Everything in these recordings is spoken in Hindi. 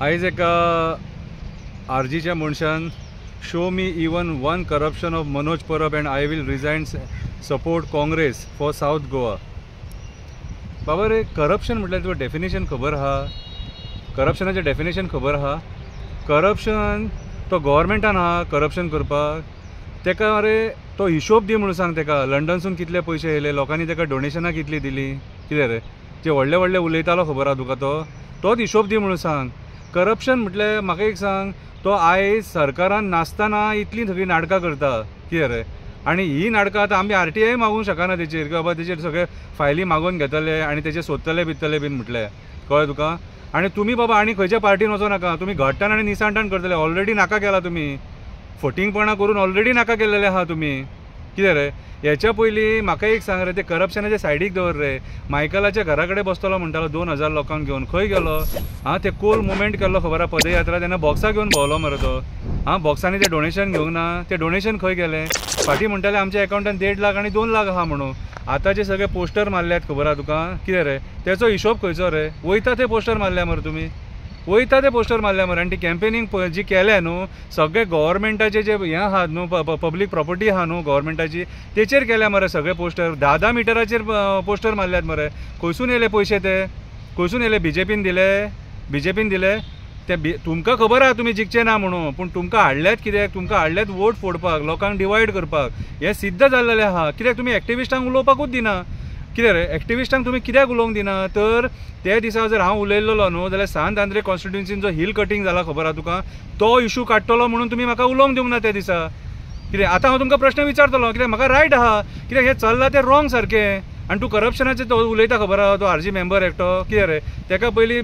आयज एका आरजीच्या मनशान show me even one corruption of Manoj Parab and I will resign support Congress for south Goa. बाबा रे, करप्शन म्हटल्यार तुका डेफिनेशन खबर आहा? करप्शनाचें डेफिनेशन खबर आहा? करप्शन तो गव्हर्मेंटान आहा करप्शन करपाक, तेका रे तो हिशोब दी म्हणून सांग तेका। लंडनसून कितले पयशे येयले, लोकांनी तेका डोनेशनां कितली दिली, कितें रे जे व्हडले व्हडले उलयतालो खबर आहा तुका? तोच हिशोब दी म्हणून सांग। करप्शन म्हटल्यार म्हाका एक सांग, तो आयज सरकारान नासतना इतली सगळी नाटकां करता, कितें रे? आनी ही नाटकां आतां आमी आरटीआय मागूंक शकना तेचेर, की बाबा तेचेर सगळे फायली मागून घेतले आनी तेचे सोदतले बित्तले बीन म्हटले, कळ्ळें तुका? आनी तुमी बाबा आनी खंयच्या पार्टीन वचो नाका, तुमी घट्टान आनी निसांटान करतले। ऑलरेडी नाका केला तुमी, फटिंगपणां करून ऑलरेडी नाका केल्लेले आहा तुमी, कितें रे? हेच्या पयलीं म्हाका एक सांग रे, ते करप्शनाच्या सायडीक दवर रे। मायकलाच्या घरा कडेन बसतलो म्हणटालो 2000 लोकांक घेवन, खंय गेलो? ते कोल मुवमेंट केल्लो खबर आहा, पदयात्रा, तेन्ना बॉक्सां घेवन भोंवलो मरे तो। बॉक्सांनी ते डोनेशन घेवंक ना, ते डोनेशन खंय गेलें? फाटीं म्हणटाले आमच्या अकाउंटान 1.5 लाख आनी 2 लाख आहा म्हणून। आतांचे सगळे पोस्टर मारल्यात खबर आहा तुका, कितें रे? तेचो हिशोब खंयचो रे? वयता ते पोस्टर मारल्या मरे तुमी, वयता ते पोस्टर मारल्या मरे। आनी ती कॅम्पेनींग जी केल्या न्हू, सगळे गव्हर्मेंटाचे जे हें आहा न्हू, पब्लीक प्रॉपर्टी आहा न्हू गव्हर्मेंटाची, तेचेर केल्या मरे सगळे पोस्टर। 10-10 मिटराचेर पोस्टर मारल्यात मरे। खंयसून येयले पयशे ते? खंयसून येयले? बीजेपीन दिले ते तुमकां खबर आहा तुमी जिखचे ना म्हणून, पूण तुमकां हाडल्यात कित्याक? तुमकां हाडल्यात वोट फोडपाक, लोकांक डिवायड करपाक। हें सिद्ध जाल्लेलें आहा। कित्याक तुमी एक्टिविस्टांक उलोवपाकूच दिना, कितें रे? एक्टिविस्टांक तुमी कित्याक उलोवंक दिना? तर ते दिसा जर हांव उलयल्लो न्हू जाल्यार सांत आंद्रे कॉन्स्टिट्युएन्सीन जो हिल कटींग जाला खबर आहा तुका, तो इशू काडटलो म्हणून तुमी म्हाका उलोवंक दिवंक ना त्या दिसा। कितें आतां हांव तुमकां प्रश्न विचारतलो, कित्याक म्हाका रायट आहा, कित्याक हें चल्लां तें रॉंग सारकें। आनी तूं करप्शनाचेर तो उलयता खबर आहा, तो आरजी मेंबर एकटो, कितें रे? तेका पयलीं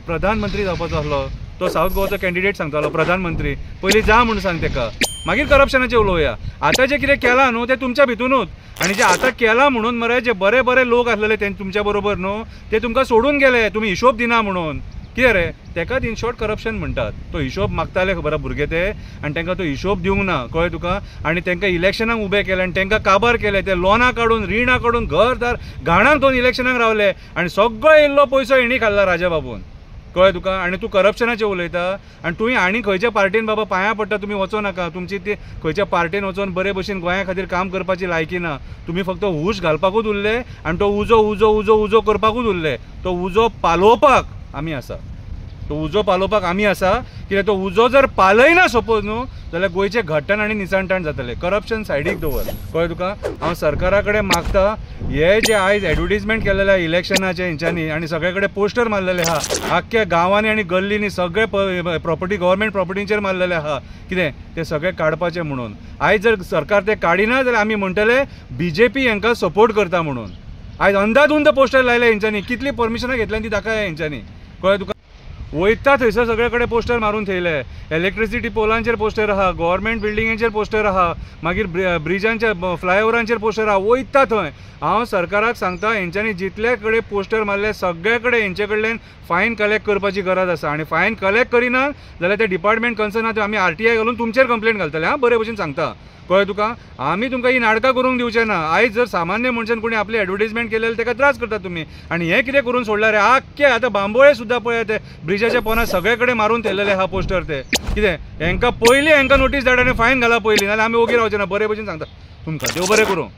प्रधानमंत्री जावपाचो आसलो, तो सावथ गोवाचो कॅन्डिडेट सांगतालो प्रधानमंत्री, पयलीं जा म्हणून सांग तेका, मागीर करप्शनाचेर उलोवया। आतां जें कितें केलां न्हू तें तुमच्या भितूनूच, आनी जे आतां केलां म्हणून मरे जे बरे बरे लोक आसलेले ते तुमच्या बरोबर न्हू, ते तुमकां सोडून गेले, तुमी हिशोब दिना म्हणून, कितें रे? तेकाच इन शॉर्ट करप्शन म्हणटात। तो हिशोब मागताले खबर आहा भुरगे ते, आनी तांकां तो हिशोब दिवंक ना, कळ्ळें तुका? आनी तांकां इलेक्शनाक उबे केले आनी तांकां काबार केले, ते लोनां काडून रिणां काडून घरदार घाणाक दोन इलेक्शनाक रावले, आनी सगळो इल्लो पयसो हेणी खाल्ला राजा बाबून, कळ्ळें तुका? आनी तूं करप्शनाचें उलयता, आनी तुवें आनी खंयच्या पार्टीन बाबा पांयां पडटा तुमी वचो नाका। तुमची ती खंयच्या पार्टीन वचोन बरे भशेन गोंया खातीर काम करपाची लायकी ना। तुमी फक्त हूश घालपाकूच उरले आनी तो उजो उजो उजो उजो करपाकूच उरले। तो उजो पालोवपाक आमी आसा, तो उजो पालोवपाक आमी आसा, कित्याक तो उजो जर पालयना सपोज न्हू जाल्यार गोंयचे घट्टण आनी निसाणटाण जातले। करप्शन सायडीक दवर, कळ्ळें तुका? हांव सरकारा कडेन मागता, हे जे आयज एडवर्टिजमेंट केलेले इलेक्शनाचे हेंच्यांनी आनी सगळे कडेन पोस्टर मारलेले आहा, आख्ख्या गांवांनी आनी गल्लींनी सगळे प्रॉपर्टी गव्हर्मेंट प्रॉपर्टींचेर मारलेले आहा, कितें ते सगळे काडपाचे म्हणून। आयज जर सरकार ते काडिना जाल्यार आमी म्हणटले बीजेपी हांकां सपोर्ट करता म्हणून। आयज अंधाधुंद पोस्टर लायले हेंच्यांनी, कितली परमिशनां घेतल्यान ती दाखय हेंच्यांनी, कळ्ळें तुका? वयता थंयसर सगळे कडेन पोस्टर मारून थेयले, इलेक्ट्रिसिटी पोलांचेर पोस्टर आहा, गव्हर्मेंट बिल्डिंगेंचेर पोस्टर आहा, मागीर ब्रिजांच्या फ्लायओव्हरांचेर पोस्टर आहा, वयता थंय। हांव सरकाराक सांगता, हेंच्यांनी जितले कडेन पोस्टर मारले सगळे कडेन हेंचे कडल्यान फायन कलेक्ट करपाची गरज आसा, आनी फायन कलेक्ट करिना जाल्यार ते डिपार्टमेंट कन्सर्न आहा आमी आरटीआय घालून तुमचेर कंप्लेंट घालतले, बरे भशेन सांगता, कळ्ळें तुका? आमी तुमकां ही नाटकां करूंक दिवचे ना। आयज जर सामान्य मनशान कोणी आपली एडवर्टिजमेंट केलेली तेका त्रास करता तुमी, आनी हें कितें करून सोडला रे? आख्खे आतां बांबोळे सुद्दां पळय ते ब्रिजाच्या पोंदा सगळे कडेन मारून थेयलेले आहा पोस्टर, ते कितें? हेंकां पयलीं हेंकां नोटीस धाड आनी फायन घाला पयलीं, नाल्यार आमी ओगी रावचे ना, बरे भशेन सांगता तुमकां। देव बरें करूं।